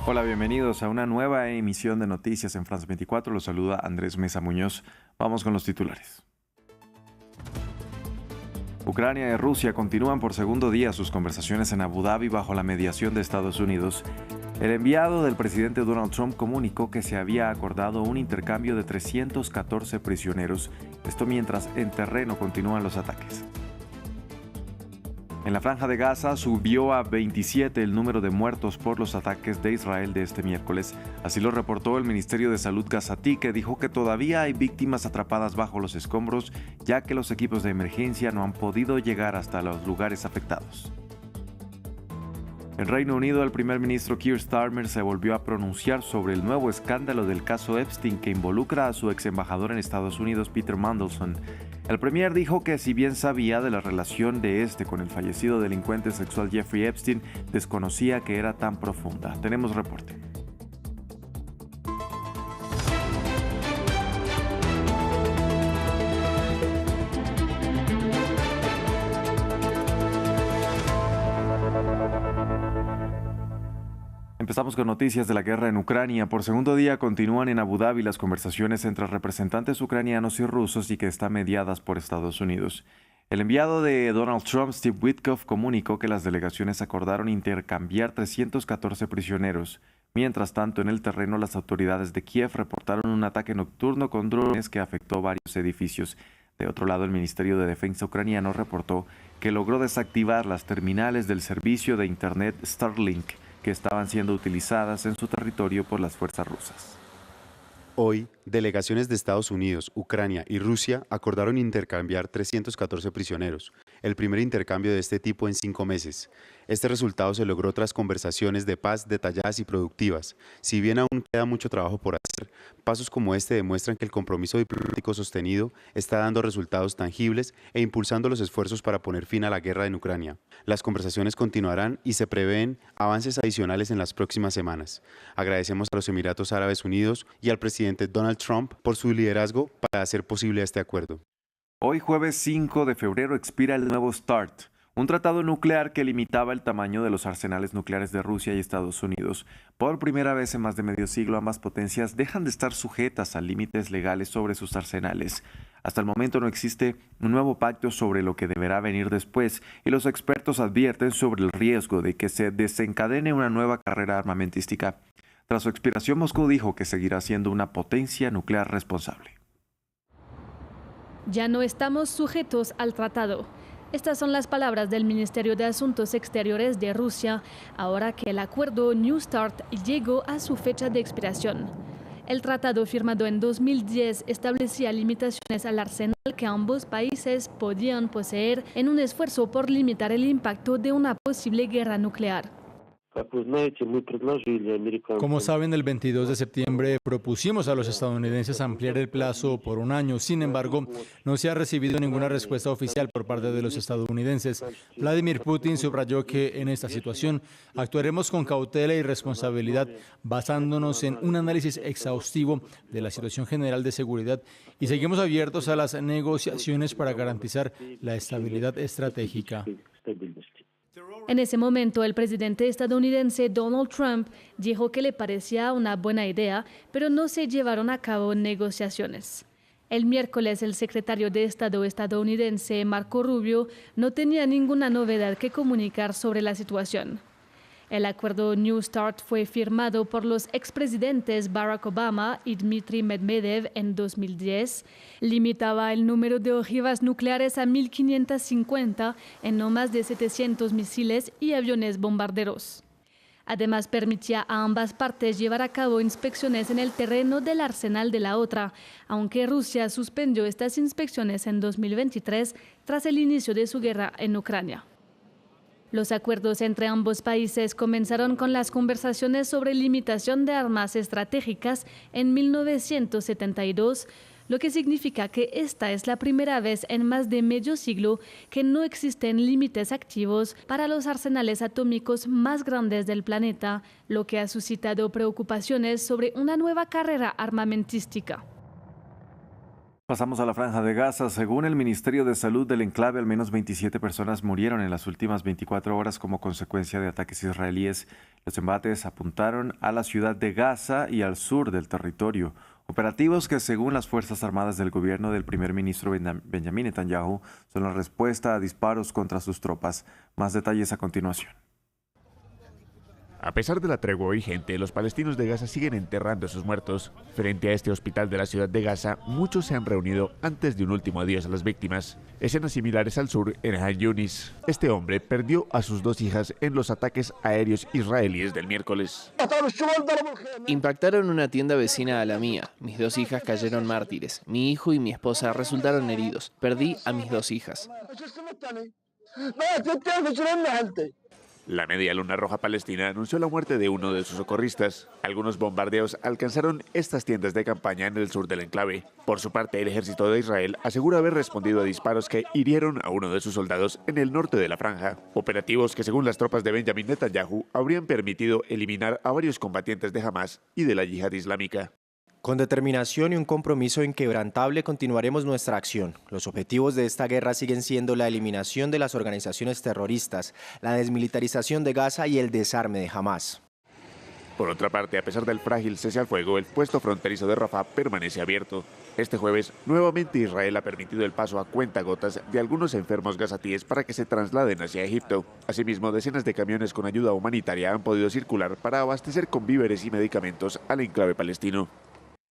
Hola, bienvenidos a una nueva emisión de Noticias en France 24. Los saluda Andrés Mesa Muñoz. Vamos con los titulares. Ucrania y Rusia continúan por segundo día sus conversaciones en Abu Dhabi bajo la mediación de Estados Unidos. El enviado del presidente Donald Trump comunicó que se había acordado un intercambio de 314 prisioneros, esto mientras en terreno continúan los ataques. En la Franja de Gaza subió a 27 el número de muertos por los ataques de Israel de este miércoles. Así lo reportó el Ministerio de Salud gazatí, que dijo que todavía hay víctimas atrapadas bajo los escombros, ya que los equipos de emergencia no han podido llegar hasta los lugares afectados. En Reino Unido, el primer ministro Keir Starmer se volvió a pronunciar sobre el nuevo escándalo del caso Epstein que involucra a su ex embajador en Estados Unidos, Peter Mandelson. El premier dijo que si bien sabía de la relación de este con el fallecido delincuente sexual Jeffrey Epstein, desconocía que era tan profunda. Tenemos reporte. Empezamos con noticias de la guerra en Ucrania. Por segundo día continúan en Abu Dhabi las conversaciones entre representantes ucranianos y rusos y que están mediadas por Estados Unidos. El enviado de Donald Trump, Steve Witkoff, comunicó que las delegaciones acordaron intercambiar 314 prisioneros. Mientras tanto, en el terreno, las autoridades de Kiev reportaron un ataque nocturno con drones que afectó varios edificios. De otro lado, el Ministerio de Defensa ucraniano reportó que logró desactivar las terminales del servicio de Internet Starlink, que estaban siendo utilizadas en su territorio por las fuerzas rusas. Hoy, delegaciones de Estados Unidos, Ucrania y Rusia acordaron intercambiar 314 prisioneros, el primer intercambio de este tipo en 5 meses. Este resultado se logró tras conversaciones de paz detalladas y productivas. Si bien aún queda mucho trabajo por hacer, pasos como este demuestran que el compromiso diplomático sostenido está dando resultados tangibles e impulsando los esfuerzos para poner fin a la guerra en Ucrania. Las conversaciones continuarán y se prevén avances adicionales en las próximas semanas. Agradecemos a los Emiratos Árabes Unidos y al presidente Donald Trump por su liderazgo para hacer posible este acuerdo. Hoy, jueves 5 de febrero, expira el nuevo START, un tratado nuclear que limitaba el tamaño de los arsenales nucleares de Rusia y Estados Unidos. Por primera vez en más de medio siglo, ambas potencias dejan de estar sujetas a límites legales sobre sus arsenales. Hasta el momento no existe un nuevo pacto sobre lo que deberá venir después, y los expertos advierten sobre el riesgo de que se desencadene una nueva carrera armamentística. Tras su expiración, Moscú dijo que seguirá siendo una potencia nuclear responsable. Ya no estamos sujetos al tratado. Estas son las palabras del Ministerio de Asuntos Exteriores de Rusia, ahora que el acuerdo New START llegó a su fecha de expiración. El tratado firmado en 2010 establecía limitaciones al arsenal que ambos países podían poseer en un esfuerzo por limitar el impacto de una posible guerra nuclear. Como saben, el 22 de septiembre propusimos a los estadounidenses ampliar el plazo por 1 año. Sin embargo, no se ha recibido ninguna respuesta oficial por parte de los estadounidenses. Vladimir Putin subrayó que en esta situación actuaremos con cautela y responsabilidad, basándonos en un análisis exhaustivo de la situación general de seguridad, y seguimos abiertos a las negociaciones para garantizar la estabilidad estratégica. En ese momento, el presidente estadounidense Donald Trump dijo que le parecía una buena idea, pero no se llevaron a cabo negociaciones. El miércoles, el secretario de Estado estadounidense Marco Rubio no tenía ninguna novedad que comunicar sobre la situación. El acuerdo New START fue firmado por los expresidentes Barack Obama y Dmitry Medvedev en 2010. Limitaba el número de ojivas nucleares a 1.550 en no más de 700 misiles y aviones bombarderos. Además, permitía a ambas partes llevar a cabo inspecciones en el terreno del arsenal de la otra, aunque Rusia suspendió estas inspecciones en 2023 tras el inicio de su guerra en Ucrania. Los acuerdos entre ambos países comenzaron con las conversaciones sobre limitación de armas estratégicas en 1972, lo que significa que esta es la primera vez en más de medio siglo que no existen límites activos para los arsenales atómicos más grandes del planeta, lo que ha suscitado preocupaciones sobre una nueva carrera armamentística. Pasamos a la Franja de Gaza. Según el Ministerio de Salud del enclave, al menos 27 personas murieron en las últimas 24 horas como consecuencia de ataques israelíes. Los embates apuntaron a la ciudad de Gaza y al sur del territorio. Operativos que, según las Fuerzas Armadas del gobierno del primer ministro Benjamin Netanyahu, son la respuesta a disparos contra sus tropas. Más detalles a continuación. A pesar de la tregua vigente, los palestinos de Gaza siguen enterrando a sus muertos. Frente a este hospital de la ciudad de Gaza, muchos se han reunido antes de un último adiós a las víctimas. Escenas similares al sur, en Han Yunis. Este hombre perdió a sus 2 hijas en los ataques aéreos israelíes del miércoles. Impactaron una tienda vecina a la mía. Mis 2 hijas cayeron mártires. Mi hijo y mi esposa resultaron heridos. Perdí a mis 2 hijas. La Media Luna Roja Palestina anunció la muerte de uno de sus socorristas. Algunos bombardeos alcanzaron estas tiendas de campaña en el sur del enclave. Por su parte, el ejército de Israel asegura haber respondido a disparos que hirieron a uno de sus soldados en el norte de la franja. Operativos que, según las tropas de Benjamin Netanyahu, habrían permitido eliminar a varios combatientes de Hamas y de la Yihad Islámica. Con determinación y un compromiso inquebrantable continuaremos nuestra acción. Los objetivos de esta guerra siguen siendo la eliminación de las organizaciones terroristas, la desmilitarización de Gaza y el desarme de Hamas. Por otra parte, a pesar del frágil cese al fuego, el puesto fronterizo de Rafah permanece abierto. Este jueves, nuevamente Israel ha permitido el paso a cuentagotas de algunos enfermos gazatíes para que se trasladen hacia Egipto. Asimismo, decenas de camiones con ayuda humanitaria han podido circular para abastecer con víveres y medicamentos al enclave palestino.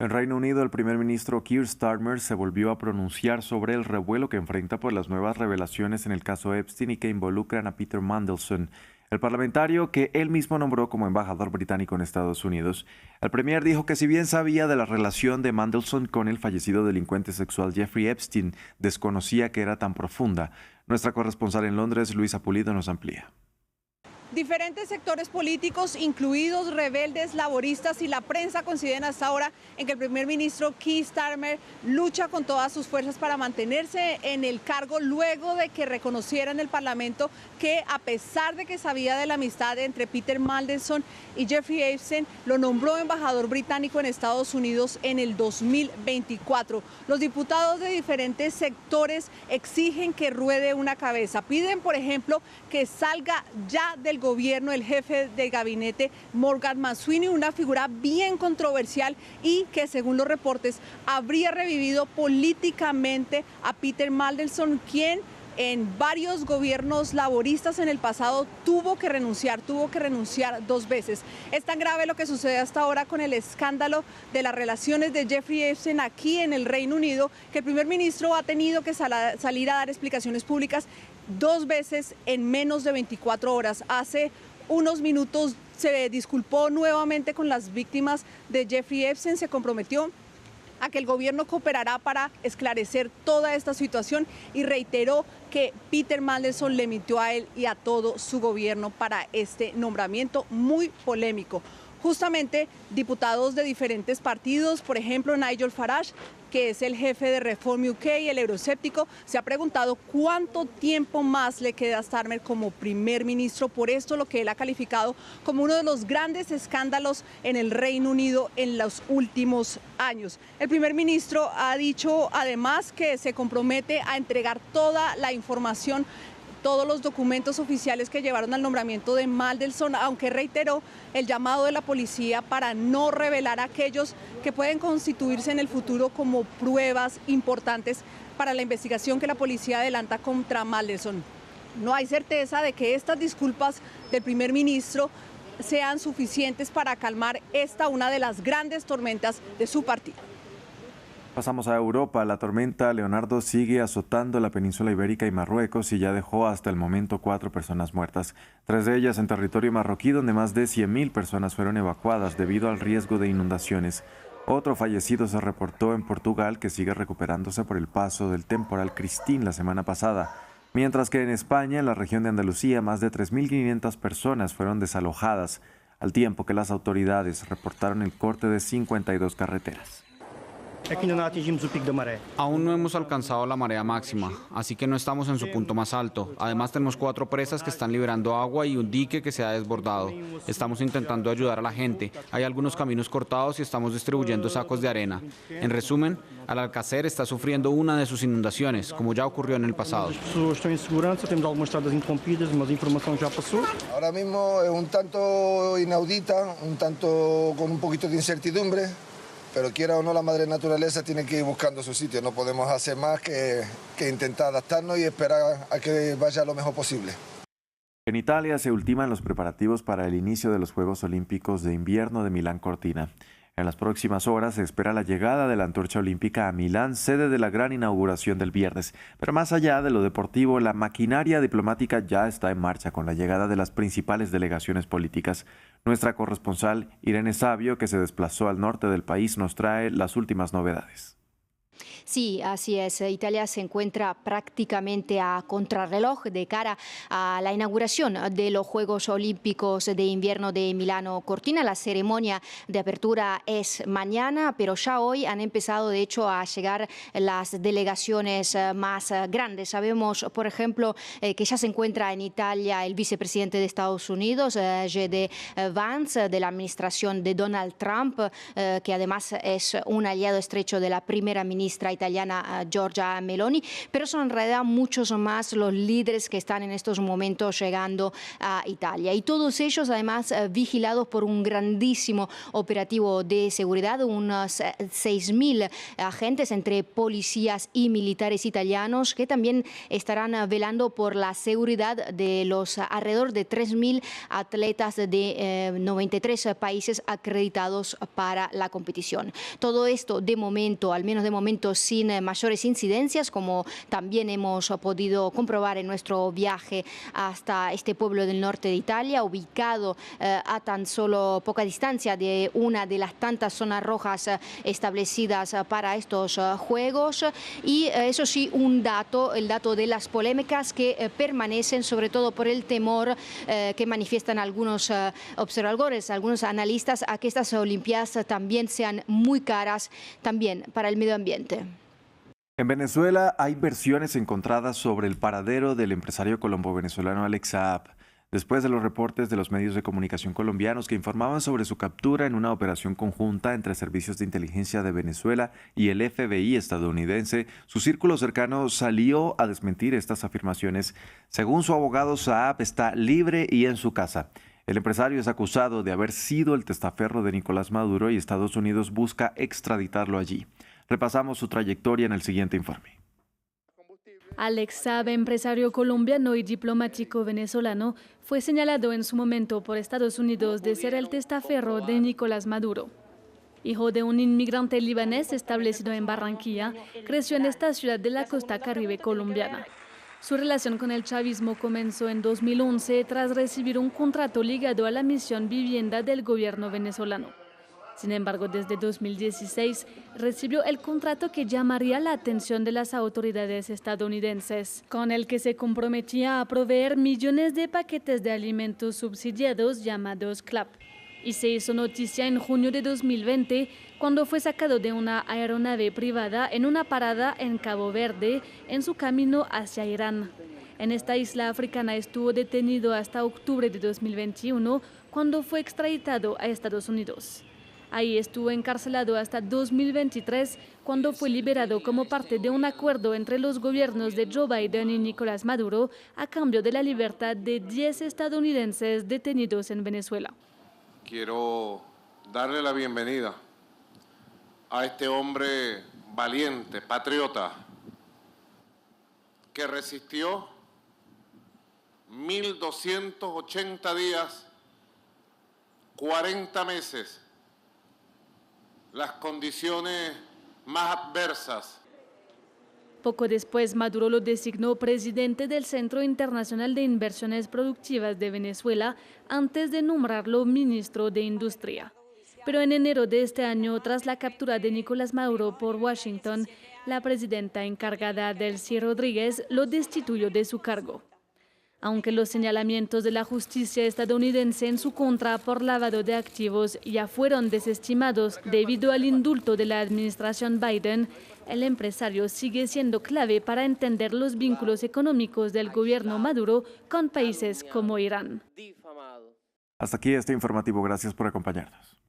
En Reino Unido, el primer ministro Keir Starmer se volvió a pronunciar sobre el revuelo que enfrenta por las nuevas revelaciones en el caso Epstein y que involucran a Peter Mandelson, el parlamentario que él mismo nombró como embajador británico en Estados Unidos. El premier dijo que si bien sabía de la relación de Mandelson con el fallecido delincuente sexual Jeffrey Epstein, desconocía que era tan profunda. Nuestra corresponsal en Londres, Luisa Pulido, nos amplía. Diferentes sectores políticos, incluidos rebeldes, laboristas y la prensa, coinciden hasta ahora en que el primer ministro Keir Starmer lucha con todas sus fuerzas para mantenerse en el cargo luego de que reconociera en el Parlamento que, a pesar de que sabía de la amistad entre Peter Mandelson y Jeffrey Epstein, lo nombró embajador británico en Estados Unidos en el 2024. Los diputados de diferentes sectores exigen que ruede una cabeza. Piden, por ejemplo, que salga ya del gobierno el jefe de gabinete Morgan McSweeney, una figura bien controversial y que, según los reportes, habría revivido políticamente a Peter Mandelson, quien en varios gobiernos laboristas en el pasado tuvo que renunciar 2 veces. Es tan grave lo que sucede hasta ahora con el escándalo de las relaciones de Jeffrey Epstein aquí en el Reino Unido, que el primer ministro ha tenido que salir a dar explicaciones públicas 2 veces en menos de 24 horas. Hace unos minutos se disculpó nuevamente con las víctimas de Jeffrey Epstein, se comprometió a que el gobierno cooperará para esclarecer toda esta situación y reiteró que Peter Mandelson le mintió a él y a todo su gobierno para este nombramiento muy polémico. Justamente diputados de diferentes partidos, por ejemplo Nigel Farage, que es el jefe de Reform UK, el euroscéptico, se ha preguntado cuánto tiempo más le queda a Starmer como primer ministro, por esto lo que él ha calificado como uno de los grandes escándalos en el Reino Unido en los últimos años. El primer ministro ha dicho además que se compromete a entregar toda la información, todos los documentos oficiales que llevaron al nombramiento de Mandelson, aunque reiteró el llamado de la policía para no revelar aquellos que pueden constituirse en el futuro como pruebas importantes para la investigación que la policía adelanta contra Mandelson. No hay certeza de que estas disculpas del primer ministro sean suficientes para calmar una de las grandes tormentas de su partido. Pasamos a Europa. La tormenta Leonardo sigue azotando la península ibérica y Marruecos y ya dejó hasta el momento 4 personas muertas, 3 de ellas en territorio marroquí, donde más de 100.000 personas fueron evacuadas debido al riesgo de inundaciones. Otro fallecido se reportó en Portugal, que sigue recuperándose por el paso del temporal Christine la semana pasada, mientras que en España, en la región de Andalucía, más de 3.500 personas fueron desalojadas, al tiempo que las autoridades reportaron el corte de 52 carreteras. Aún no hemos alcanzado la marea máxima, así que no estamos en su punto más alto. Además tenemos 4 presas que están liberando agua y un dique que se ha desbordado. Estamos intentando ayudar a la gente. Hay algunos caminos cortados y estamos distribuyendo sacos de arena. En resumen, Al-Alcácer está sufriendo una de sus inundaciones, como ya ocurrió en el pasado. Ahora mismo es un tanto inaudita, un tanto con un poquito de incertidumbre, pero quiera o no la madre naturaleza tiene que ir buscando su sitio. No podemos hacer más que intentar adaptarnos y esperar a que vaya lo mejor posible. En Italia se ultiman los preparativos para el inicio de los Juegos Olímpicos de Invierno de Milán Cortina. En las próximas horas se espera la llegada de la antorcha olímpica a Milán, sede de la gran inauguración del viernes. Pero más allá de lo deportivo, la maquinaria diplomática ya está en marcha con la llegada de las principales delegaciones políticas. Nuestra corresponsal Irene Savio, que se desplazó al norte del país, nos trae las últimas novedades. Sí, así es. Italia se encuentra prácticamente a contrarreloj de cara a la inauguración de los Juegos Olímpicos de Invierno de Milano Cortina. La ceremonia de apertura es mañana, pero ya hoy han empezado, de hecho, a llegar las delegaciones más grandes. Sabemos, por ejemplo, que ya se encuentra en Italia el vicepresidente de Estados Unidos, J.D. Vance, de la administración de Donald Trump, que además es un aliado estrecho de la primera ministra italiana Giorgia Meloni, pero son en realidad muchos más los líderes que están en estos momentos llegando a Italia. Y todos ellos además vigilados por un grandísimo operativo de seguridad, unos 6.000 agentes entre policías y militares italianos que también estarán velando por la seguridad de los alrededor de 3.000 atletas de 93 países acreditados para la competición. Todo esto de momento, al menos de momento, sin mayores incidencias, como también hemos podido comprobar en nuestro viaje hasta este pueblo del norte de Italia, ubicado a tan solo poca distancia de una de las tantas zonas rojas establecidas para estos Juegos. Y eso sí, un dato, el dato de las polémicas que permanecen, sobre todo por el temor que manifiestan algunos observadores, algunos analistas, a que estas Olimpiadas también sean muy caras también para el medio ambiente. En Venezuela hay versiones encontradas sobre el paradero del empresario colombo-venezolano Alex Saab, después de los reportes de los medios de comunicación colombianos que informaban sobre su captura en una operación conjunta entre servicios de inteligencia de Venezuela y el FBI estadounidense. Su círculo cercano salió a desmentir estas afirmaciones. Según su abogado, Saab está libre y en su casa. El empresario es acusado de haber sido el testaferro de Nicolás Maduro y Estados Unidos busca extraditarlo allí. Repasamos su trayectoria en el siguiente informe. Alex Saab, empresario colombiano y diplomático venezolano, fue señalado en su momento por Estados Unidos de ser el testaferro de Nicolás Maduro. Hijo de un inmigrante libanés establecido en Barranquilla, creció en esta ciudad de la costa caribe colombiana. Su relación con el chavismo comenzó en 2011 tras recibir un contrato ligado a la misión Vivienda del gobierno venezolano. Sin embargo, desde 2016 recibió el contrato que llamaría la atención de las autoridades estadounidenses, con el que se comprometía a proveer millones de paquetes de alimentos subsidiados llamados CLAP. Y se hizo noticia en junio de 2020 cuando fue sacado de una aeronave privada en una parada en Cabo Verde en su camino hacia Irán. En esta isla africana estuvo detenido hasta octubre de 2021 cuando fue extraditado a Estados Unidos. Ahí estuvo encarcelado hasta 2023, cuando fue liberado como parte de un acuerdo entre los gobiernos de Joe Biden y Nicolás Maduro a cambio de la libertad de 10 estadounidenses detenidos en Venezuela. Quiero darle la bienvenida a este hombre valiente, patriota, que resistió 1.280 días, 40 meses, las condiciones más adversas. Poco después, Maduro lo designó presidente del Centro Internacional de Inversiones Productivas de Venezuela antes de nombrarlo ministro de Industria. Pero en enero de este año, tras la captura de Nicolás Maduro por Washington, la presidenta encargada, Delcy Rodríguez, lo destituyó de su cargo. Aunque los señalamientos de la justicia estadounidense en su contra por lavado de activos ya fueron desestimados debido al indulto de la administración Biden, el empresario sigue siendo clave para entender los vínculos económicos del gobierno Maduro con países como Irán. Hasta aquí este informativo. Gracias por acompañarnos.